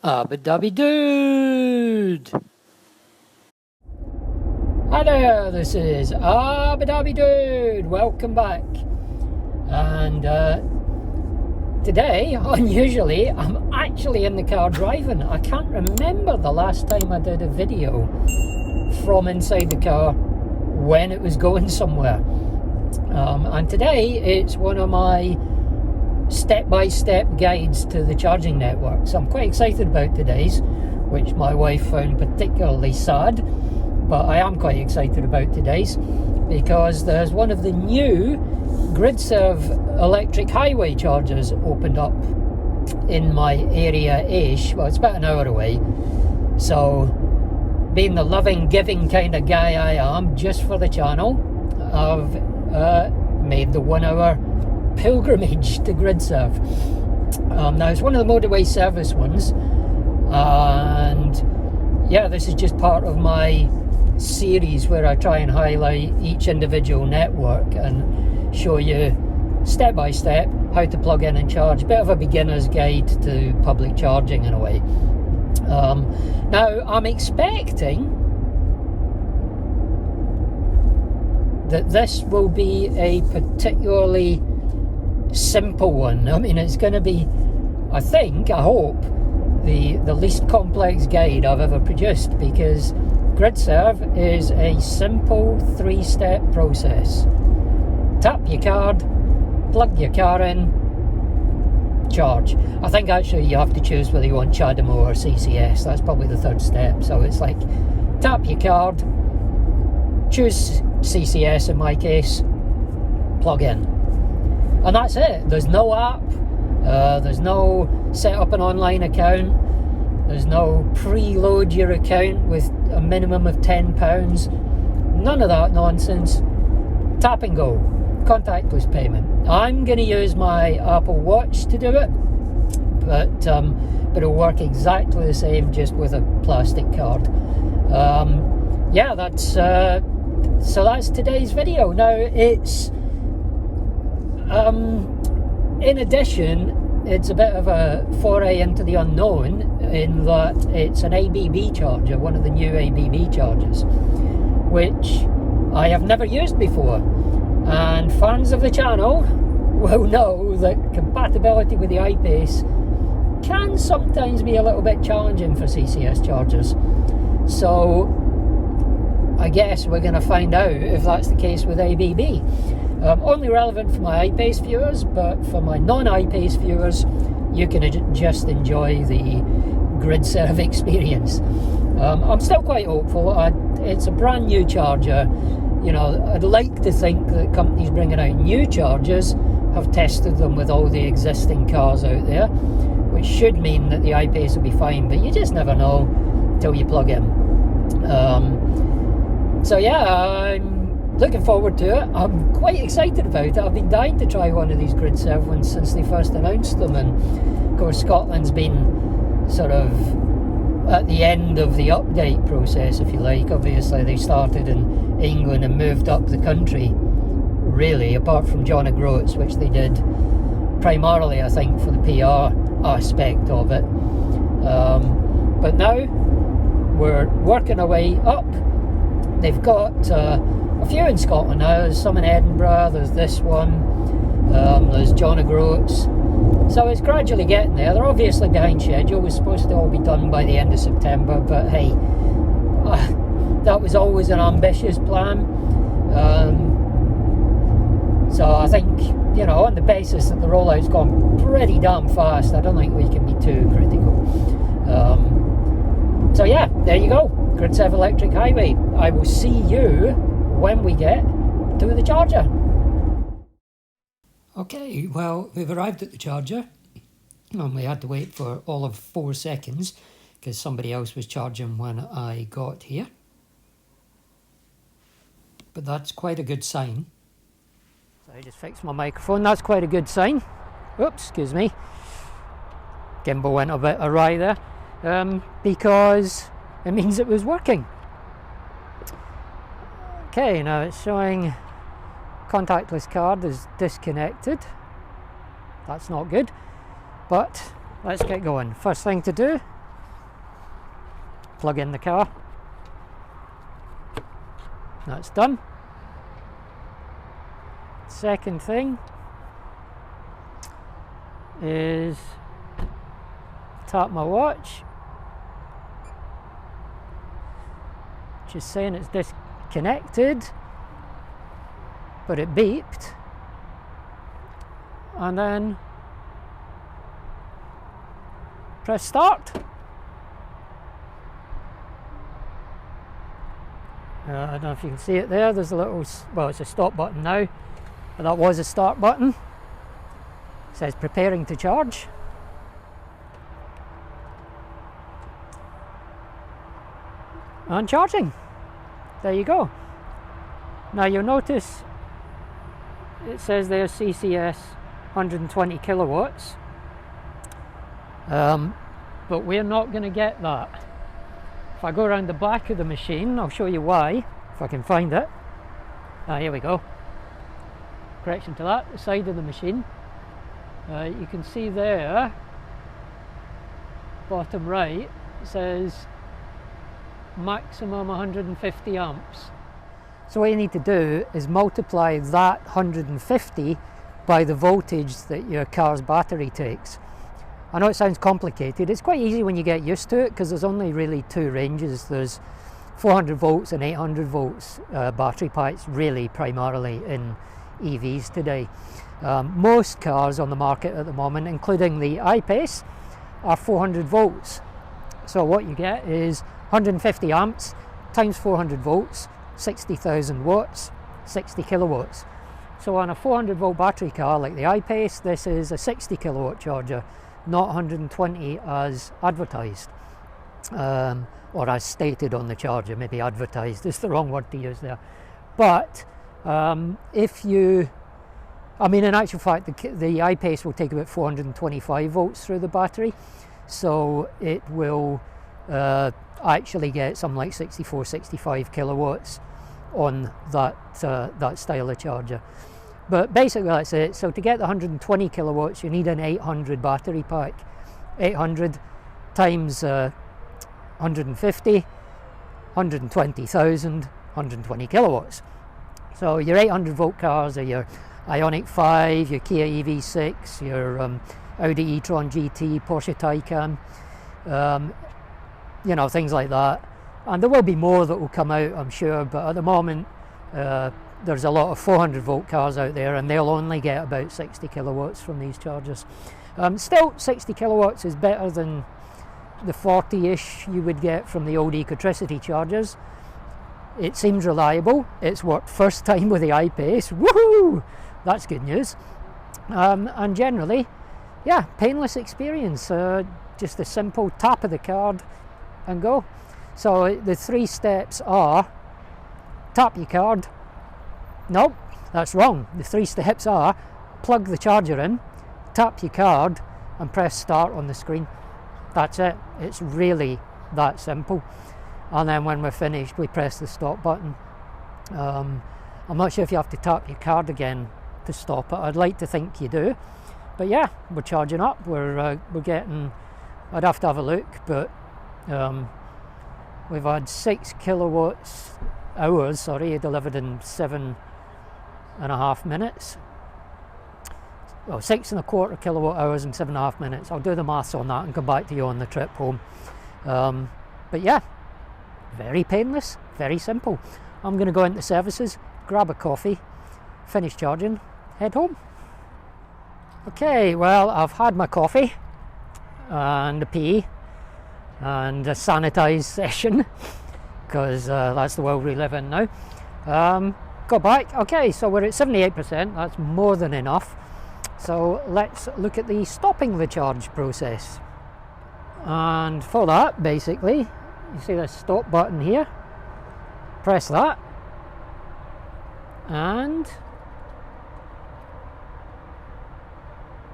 ABB Dude! Hi there, this is ABB Dude! Welcome back. And today, unusually, I'm actually in the car driving. I can't remember the last time I did a video from inside the car when it was going somewhere. And today, it's one of my step-by-step guides to the charging network. So I'm quite excited about today's, which my wife found particularly sad, but I am quite excited about today's because there's one of the new GridServe electric highway chargers opened up in my area-ish. Well, it's about an hour away. So being the loving, giving kind of guy I am, just for the channel, I've made the 1 hour pilgrimage to GridServe. Now it's one of the motorway service ones, and yeah, this is just part of my series where I try and highlight each individual network and show you step by step how to plug in and charge. Bit of a beginner's guide to public charging in a way. Now I'm expecting that this will be a particularly simple one. I mean, it's going to be, I hope, the least complex guide I've ever produced, because GridServe is a simple 3-step process. Tap your card, plug your car in, charge. I think actually you have to choose whether you want CHAdeMO or CCS. That's probably the 3rd step. So it's like tap your card, choose CCS in my case, plug in. And that's it. There's no app, there's no set up an online account, there's no preload your account with a minimum of £10, none of that nonsense. Tap and go, contactless payment. I'm going to use my Apple Watch to do it, but it'll work exactly the same, just with a plastic card. Yeah, that's so that's today's video. Now it's in addition, it's a bit of a foray into the unknown in that it's an ABB charger, one of the new ABB chargers, which I have never used before. And fans of the channel will know that compatibility with the I-Pace can sometimes be a little bit challenging for CCS chargers. So I guess we're going to find out if that's the case with ABB. Only relevant for my I-Pace viewers, but for my non-I-Pace viewers, you can just enjoy the GridServe experience. I'm still quite hopeful. It's a brand new charger. You know, I'd like to think that companies bringing out new chargers have tested them with all the existing cars out there, which should mean that the I-Pace will be fine, but you just never know until you plug in. So yeah, I'm looking forward to it. I'm quite excited about it. I've been dying to try one of these GridServe ones since they first announced them, and of course Scotland's been sort of at the end of the update process, if you like. Obviously they started in England and moved up the country, really, apart from John O'Groats, which they did primarily, I think, for the PR aspect of it. But now we're working our way up. They've got a few in Scotland now. There's some in Edinburgh, there's this one, there's John O'Groats. So it's gradually getting there. They're obviously behind schedule. It was supposed to all be done by the end of September, but hey, that was always an ambitious plan. So I think, you know, on the basis that the rollout's gone pretty damn fast, I don't think we can be too critical. So yeah, there you go. GridServe Electric Highway. I will see you when we get to the charger. Okay, well, we've arrived at the charger, and we had to wait for all of 4 seconds because somebody else was charging when I got here. But that's quite a good sign. So I just fixed my microphone. That's quite a good sign. Oops, excuse me. Gimbal went a bit awry there, because it means it was working. Okay, now it's showing contactless card is disconnected. That's not good, but let's get going. First thing to do plug in the car. That's done. Second thing is tap my watch, just saying it's disconnected, but it beeped, and then press start. I don't know if you can see it there, there's a little, well, it's a stop button now, but that was a start button. It says preparing to charge. And charging. There you go. Now you'll notice it says there CCS 120 kilowatts. But we're not going to get that. If I go around the back of the machine, I'll show you why, if I can find it. Here we go. Correction to that, the side of the machine. You can see there, bottom right, it says maximum 150 amps. So what you need to do is multiply that 150 by the voltage that your car's battery takes. I know it sounds complicated, it's quite easy when you get used to it, because there's only really two ranges. There's 400 volts and 800 volts battery packs, really primarily in EVs today. Most cars on the market at the moment, including the I-Pace, are 400 volts. So what you get is 150 amps times 400 volts, 60,000 watts, 60 kilowatts. So on a 400 volt battery car like the I-Pace, this is a 60 kilowatt charger, not 120 as advertised, or as stated on the charger. Maybe advertised is the wrong word to use there. But if you, I mean, in actual fact, the I-Pace will take about 425 volts through the battery, so it will actually get something like 64, 65 kilowatts on that that style of charger. But basically that's it. So to get the 120 kilowatts, you need an 800 battery pack. 800 times 150, 120,000, 120 kilowatts. So your 800 volt cars are your Ioniq 5, your Kia EV6, your Audi e-tron GT, Porsche Taycan, you know, things like that. And there will be more that will come out, I'm sure, but at the moment there's a lot of 400 volt cars out there, and they'll only get about 60 kilowatts from these chargers. Still, 60 kilowatts is better than the 40-ish you would get from the old Ecotricity chargers. It seems reliable. It's worked first time with the I-Pace. Woohoo! That's good news. And generally, yeah, painless experience. Just a simple tap of the card and go. So the 3 steps are: tap your card. No, that's wrong. The 3 steps are: plug the charger in, tap your card, and press start on the screen. That's it. It's really that simple. And then when we're finished, we press the stop button. I'm not sure if you have to tap your card again to stop it. I'd like to think you do. But yeah, we're charging up. We're getting, I'd have to have a look, but we've had 6 kilowatts hours, delivered in 7.5 minutes. Well, 6.25 kilowatt hours in 7.5 minutes. I'll do the maths on that and come back to you on the trip home. But yeah, very painless, very simple. I'm going to go into services, grab a coffee, finish charging, head home. Okay, well, I've had my coffee and a pee and a sanitised session, because that's the world we live in now. Go back. Okay, so we're at 78%. That's more than enough. So let's look at the stopping the charge process. And for that, basically, you see the stop button here. Press that, and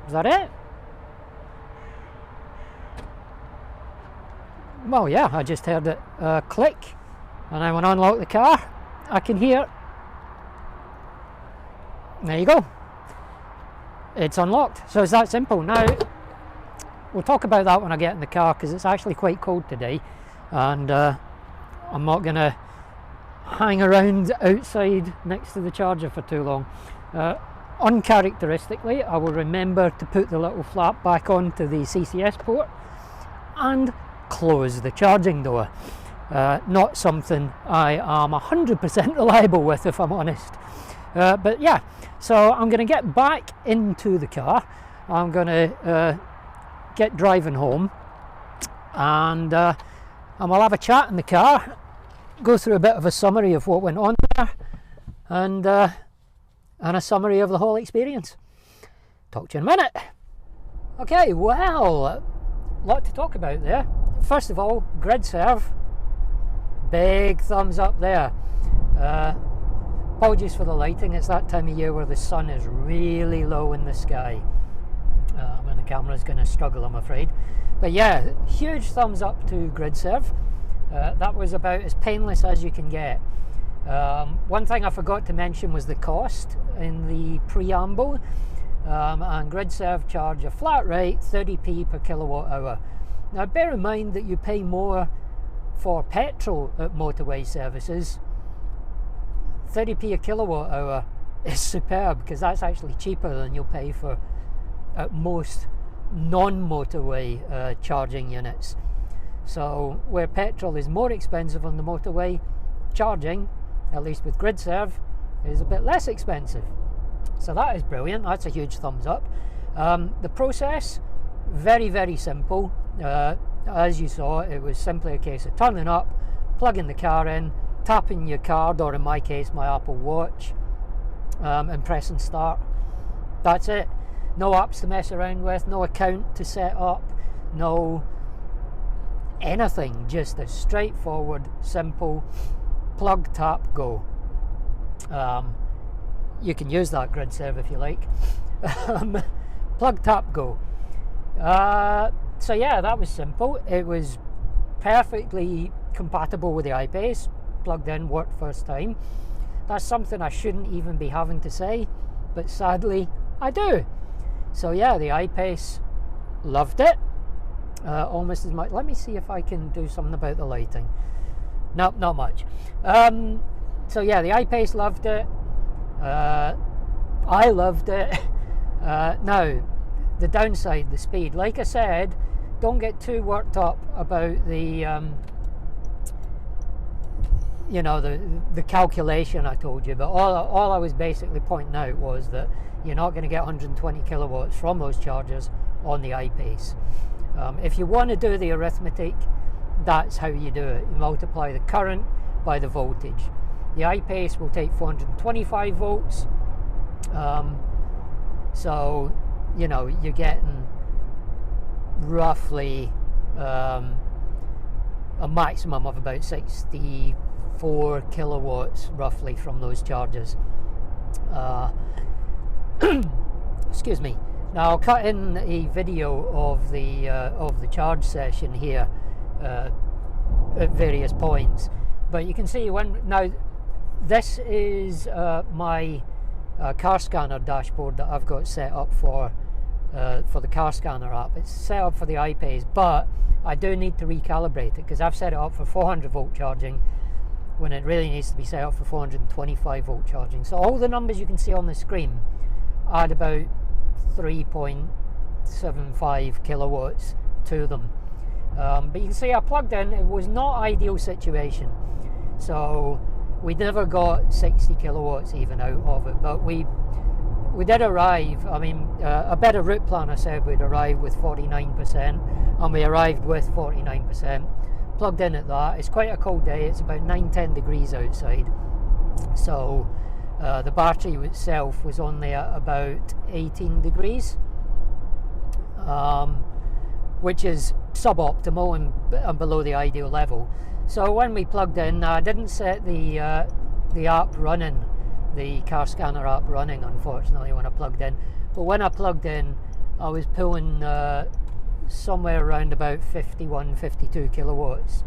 is that it? Well, yeah, I just heard it click, and then when I unlock the car, I can hear. There you go. It's unlocked. So it's that simple. Now, we'll talk about that when I get in the car, because it's actually quite cold today. and I'm not going to hang around outside next to the charger for too long. Uncharacteristically, I will remember to put the little flap back onto the CCS port and close the charging door. Not something I am 100% reliable with, if I'm honest. But yeah, so I'm going to get back into the car. I'm going to get driving home, and we'll have a chat in the car, go through a bit of a summary of what went on there, and a summary of the whole experience. Talk to you in a minute. Okay, well, a lot to talk about there. First of all, GridServe, big thumbs up there. Apologies for the lighting, it's that time of year where the sun is really low in the sky, and the camera's going to struggle, I'm afraid. But yeah, huge thumbs up to GridServe. That was about as painless as you can get. One thing I forgot to mention was the cost in the preamble, and GridServe charge a flat rate 30p per kilowatt hour. Now bear in mind that you pay more for petrol at motorway services. 30p a kilowatt hour is superb, because that's actually cheaper than you'll pay for at most non-motorway charging units. So where petrol is more expensive on the motorway, charging, at least with GridServe, is a bit less expensive. So that is brilliant. That's a huge thumbs up. The process, very, very simple. As you saw, it was simply a case of turning up, plugging the car in, tapping your card, or in my case my Apple Watch, and pressing start. That's it. No apps to mess around with, no account to set up, no anything, just a straightforward, simple plug, tap, go. You can use that GridServe if you like. Plug, tap, go. So yeah, that was simple. It was perfectly compatible with the iPace. Plugged in, worked first time. That's something I shouldn't even be having to say, but sadly I do. So yeah, the iPace, loved it. Almost as much. Let me see if I can do something about the lighting. Nope, not much. So yeah, the iPace, loved it. I loved it. Now, the downside, the speed. Like I said, don't get too worked up about the you know, the calculation I told you, but all I was basically pointing out was that you're not going to get 120 kilowatts from those chargers on the iPace. If you want to do the arithmetic, that's how you do it. You multiply the current by the voltage. The iPace will take 425 volts, so you know, you're getting roughly a maximum of about 64 kilowatts roughly from those chargers. Excuse me. Now I'll cut in a video of the charge session here at various points, but you can see now this is my car scanner dashboard that I've got set up for the car scanner app. It's set up for the iPace, but I do need to recalibrate it because I've set it up for 400 volt charging when it really needs to be set up for 425 volt charging. So all the numbers you can see on the screen add about 3.75 kilowatts to them. But you can see I plugged in, it was not ideal situation. So we never got 60 kilowatts even out of it, but we did arrive. I mean, a better route planner said we'd arrive with 49%, and we arrived with 49%. Plugged in at that. It's quite a cold day, it's about 9-10 degrees outside, so the battery itself was only at about 18 degrees, which is suboptimal and below the ideal level. So when we plugged in, I didn't set the app running, the car scanner app running, unfortunately, when I plugged in. But when I plugged in, I was pulling somewhere around about 51-52 kilowatts,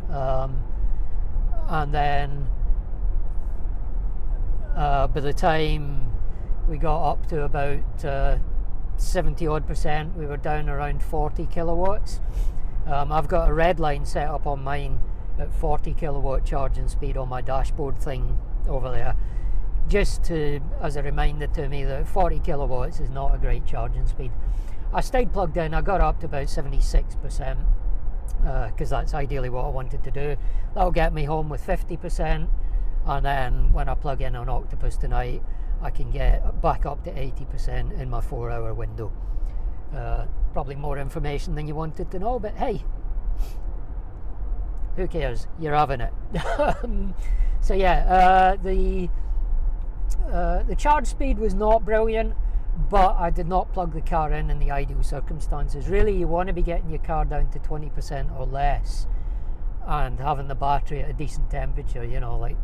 and then by the time we got up to about 70 odd percent, we were down around 40 kilowatts. I've got a red line set up on mine at 40 kilowatt charging speed on my dashboard thing over there, just to, as a reminder to me that 40 kilowatts is not a great charging speed. I stayed plugged in. I got up to about 76%, because that's ideally what I wanted to do. That'll get me home with 50%, and then when I plug in on Octopus tonight, I can get back up to 80% in my 4-hour window. Probably more information than you wanted to know, but hey, who cares? You're having it. So yeah, the charge speed was not brilliant, but I did not plug the car in the ideal circumstances. Really, you want to be getting your car down to 20% or less and having the battery at a decent temperature, you know, like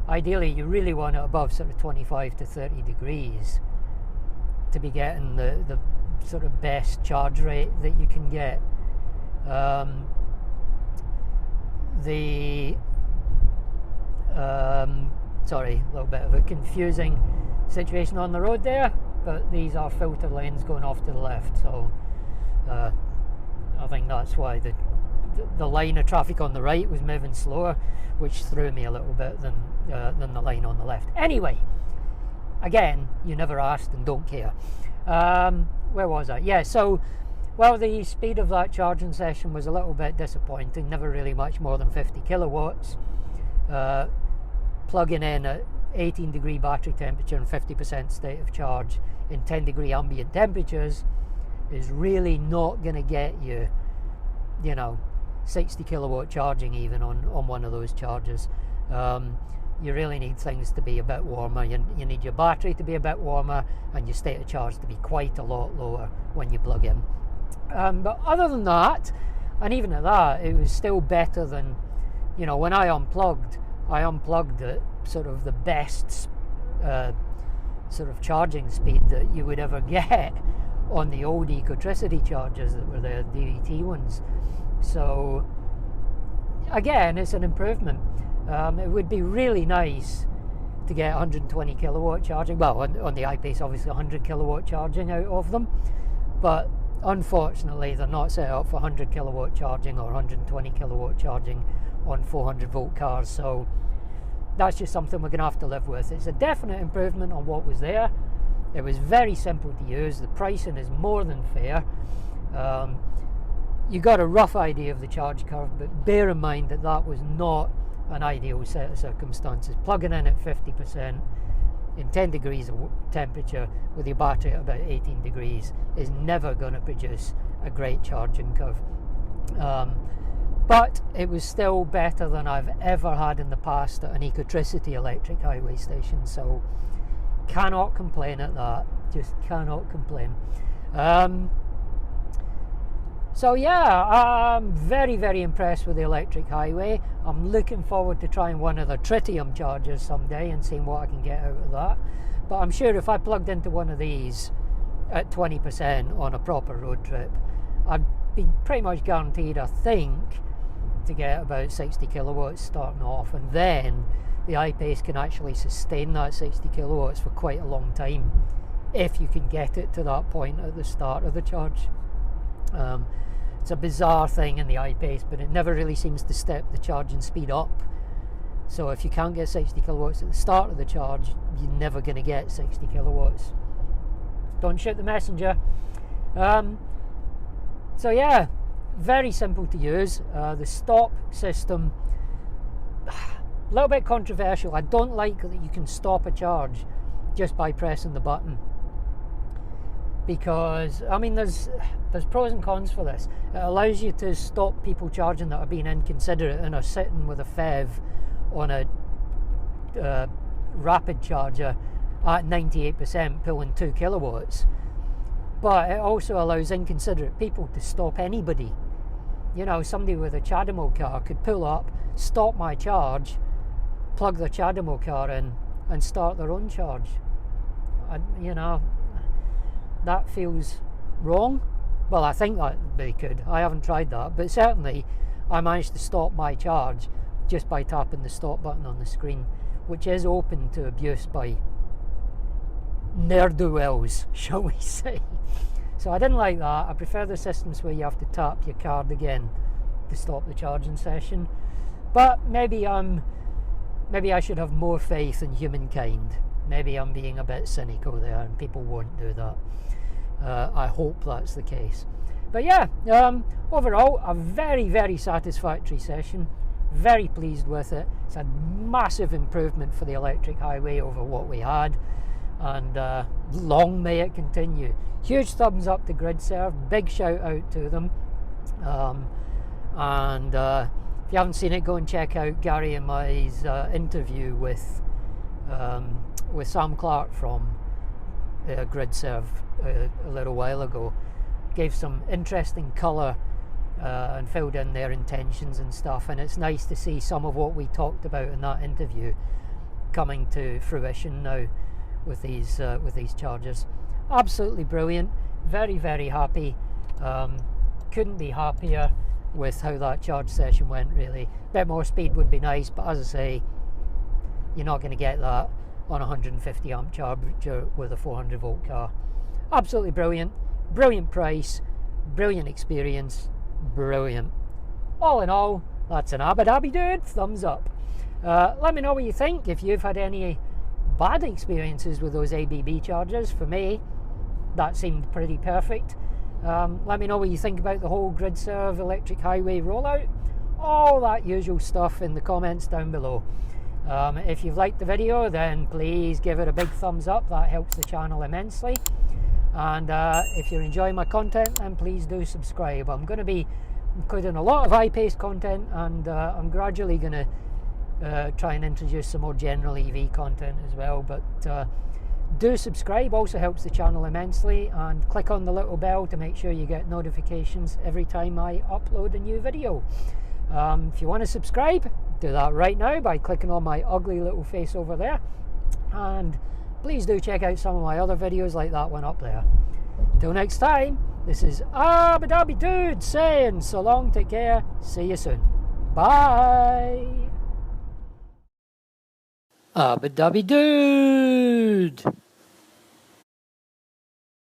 ideally you really want it above sort of 25 to 30 degrees to be getting the sort of best charge rate that you can get. Sorry, a little bit of a confusing situation on the road there, but these are filter lanes going off to the left, so I think that's why the line of traffic on the right was moving slower, which threw me a little bit than the line on the left. Anyway, again, you never asked and don't care. Where was I? Yeah, so, well, the speed of that charging session was a little bit disappointing, never really much more than 50 kilowatts. Plugging in at 18 degree battery temperature and 50% state of charge in 10 degree ambient temperatures is really not going to get you, you know, 60 kilowatt charging even on one of those chargers. You really need things to be a bit warmer. You need your battery to be a bit warmer and your state of charge to be quite a lot lower when you plug in. But other than that, and even at that, it was still better than, you know, when I unplugged at sort of the best sort of charging speed that you would ever get on the old Ecotricity chargers that were the DVT ones. So again, it's an improvement. It would be really nice to get 120 kilowatt charging. Well, on the I-Pace, obviously 100 kilowatt charging out of them, but unfortunately they're not set up for 100 kilowatt charging or 120 kilowatt charging on 400 volt cars. So that's just something we're going to have to live with. It's a definite improvement on what was there. It was very simple to use. The pricing is more than fair. You got a rough idea of the charge curve, but bear in mind that that was not an ideal set of circumstances. Plugging in at 50% in 10 degrees of temperature with your battery at about 18 degrees is never going to produce a great charging curve. But it was still better than I've ever had in the past at an Ecotricity electric highway station, so cannot complain at that. Just cannot complain. So yeah, I'm very, very impressed with the electric highway. I'm looking forward to trying one of the tritium chargers someday and seeing what I can get out of that. But I'm sure if I plugged into one of these at 20% on a proper road trip, I'd be pretty much guaranteed, I think, to get about 60 kilowatts starting off, and then the I-Pace can actually sustain that 60 kilowatts for quite a long time if you can get it to that point at the start of the charge. It's a bizarre thing in the I-Pace, but it never really seems to step the charging speed up. So if you can't get 60 kilowatts at the start of the charge, you're never going to get 60 kilowatts. Don't shoot the messenger. So yeah, very simple to use. The stop system, a little bit controversial. I don't like that you can stop a charge just by pressing the button, because I mean there's pros and cons for this. It allows you to stop people charging that are being inconsiderate and are sitting with a FEV on a rapid charger at 98% pulling 2 kilowatts, but it also allows inconsiderate people to stop anybody. You know, somebody with a CHAdeMO car could pull up, stop my charge, plug the CHAdeMO car in and start their own charge. You know, that feels wrong. Well, I think that they could. I haven't tried that, but certainly I managed to stop my charge just by tapping the stop button on the screen, which is open to abuse by ne'er-do-wells, shall we say. So I didn't like that. I prefer the systems where you have to tap your card again to stop the charging session. But maybe I should have more faith in humankind. Maybe I'm being a bit cynical there, and people won't do that. I hope that's the case. But yeah, overall, a very, very satisfactory session. Very pleased with it. It's a massive improvement for the electric highway over what we had, and long may it continue. Huge thumbs up to GridServe, big shout out to them. And if you haven't seen it, go and check out Gary and my's interview with Sam Clark from GridServe a little while ago. Gave some interesting colour and filled in their intentions and stuff, and it's nice to see some of what we talked about in that interview coming to fruition now with these chargers. Absolutely brilliant. Very, very happy. Couldn't be happier with how that charge session went, really. A bit more speed would be nice, but as I say, you're not going to get that on a 150 amp charger with a 400 volt car. Absolutely brilliant. Brilliant price, brilliant experience, brilliant. All in all, that's an ABB dude, thumbs up. Let me know what you think, if you've had any bad experiences with those ABB chargers. For me, that seemed pretty perfect. Let me know what you think about the whole GridServe electric highway rollout. All that usual stuff in the comments down below. If you've liked the video, then please give it a big thumbs up. That helps the channel immensely. And if you're enjoying my content, then please do subscribe. I'm going to be including a lot of high-paced content, and I'm gradually going to try and introduce some more general EV content as well. But do subscribe, also helps the channel immensely, and click on the little bell to make sure you get notifications every time I upload a new video. If you want to subscribe, do that right now by clicking on my ugly little face over there, and please do check out some of my other videos like that one up there. Till next time, this is ABB Dude saying so long, take care, see you soon, bye. ABB Dude.